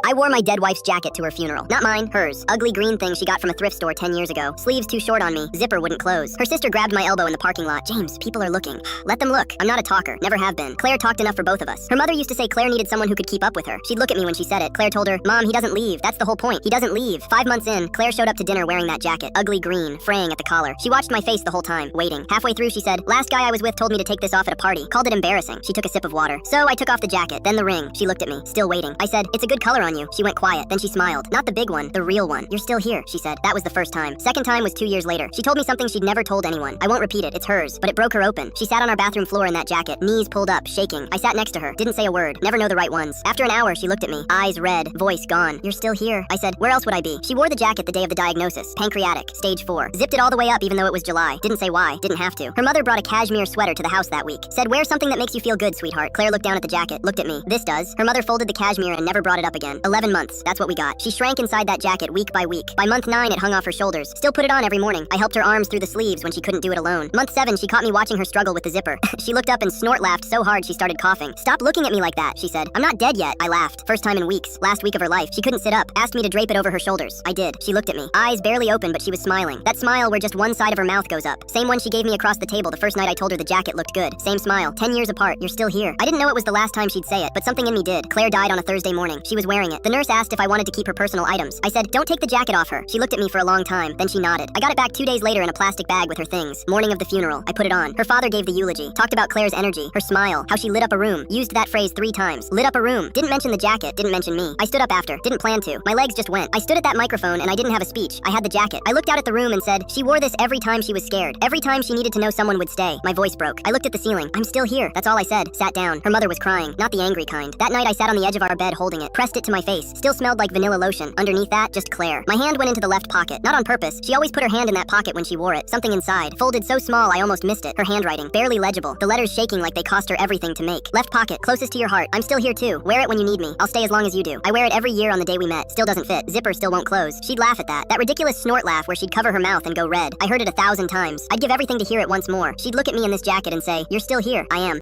I wore my dead wife's jacket to her funeral. Not mine, hers. Ugly green thing she got from a thrift store 10 years ago. Sleeves too short on me. Zipper wouldn't close. Her sister grabbed my elbow in the parking lot. James, people are looking. Let them look. I'm not a talker. Never have been. Claire talked enough for both of us. Her mother used to say Claire needed someone who could keep up with her. She'd look at me when she said it. Claire told her, Mom, he doesn't leave. That's the whole point. He doesn't leave. 5 months in, Claire showed up to dinner wearing that jacket. Ugly green, fraying at the collar. She watched my face the whole time, waiting. Halfway through, she said, last guy I was with told me to take this off at a party. Called it embarrassing. She took a sip of water. So I took off the jacket, then the ring. She looked at me, still waiting. I said, it's a good color on you. She went quiet. Then she smiled. Not the big one, the real one. You're still here, she said. That was the first time. Second time was 2 years later. She told me something she'd never told anyone. I won't repeat it. It's hers. But it broke her open. She sat on our bathroom floor in that jacket, knees pulled up, shaking. I sat next to her. Didn't say a word. Never know the right ones. After an hour, she looked at me. Eyes red. Voice gone. You're still here. I said, where else would I be? She wore the jacket the day of the diagnosis. Pancreatic. Stage 4. Zipped it all the way up even though it was July. Didn't say why. Didn't have to. Her mother brought a cashmere sweater to the house that week. Said, wear something that makes you feel good, sweetheart. Claire looked down at the jacket. Looked at me. This does. Her mother folded the cashmere and never brought it up again. 11 months. That's what we got. She shrank inside that jacket week by week. By month 9, it hung off her shoulders. Still put it on every morning. I helped her arms through the sleeves when she couldn't do it alone. Month 7, she caught me watching her struggle with the zipper. She looked up and snort laughed so hard she started coughing. Stop looking at me like that, she said. I'm not dead yet. I laughed. First time in weeks. Last week of her life. She couldn't sit up. Asked me to drape it over her shoulders. I did. She looked at me. Eyes barely open, but she was smiling. That smile where just one side of her mouth goes up. Same one she gave me across the table the first night I told her the jacket looked good. Same smile. 10 years apart. You're still here. I didn't know it was the last time she'd say it, but something in me did. Claire died on a Thursday morning. She was wearing it. The nurse asked if I wanted to keep her personal items. I said, don't take the jacket off her. She looked at me for a long time. Then she nodded. I got it back 2 days later in a plastic bag with her things. Morning of the funeral. I put it on. Her father gave the eulogy. Talked about Claire's energy, her smile, how she lit up a room. Used that phrase 3 times. Lit up a room. Didn't mention the jacket. Didn't mention me. I stood up after. Didn't plan to. My legs just went. I stood at that microphone and I didn't have a speech. I had the jacket. I looked out at the room and said, she wore this every time she was scared. Every time she needed to know someone would stay. My voice broke. I looked at the ceiling. I'm still here. That's all I said. Sat down. Her mother was crying. Not the angry kind. That night I sat on the edge of our bed holding it. Pressed it to my face. Still smelled like vanilla lotion. Underneath that, just Claire. My hand went into the left pocket. Not on purpose. She always put her hand in that pocket when she wore it. Something inside. Folded so small I almost missed it. Her handwriting. Barely legible. The letters shaking like they cost her everything to make. Left pocket. Closest to your heart. I'm still here too. Wear it when you need me. I'll stay as long as you do. I wear it every year on the day we met. Still doesn't fit. Zipper still won't close. She'd laugh at that. That ridiculous snort laugh where she'd cover her mouth and go red. I heard it 1,000 times. I'd give everything to hear it once more. She'd look at me in this jacket and say, you're still here. I am.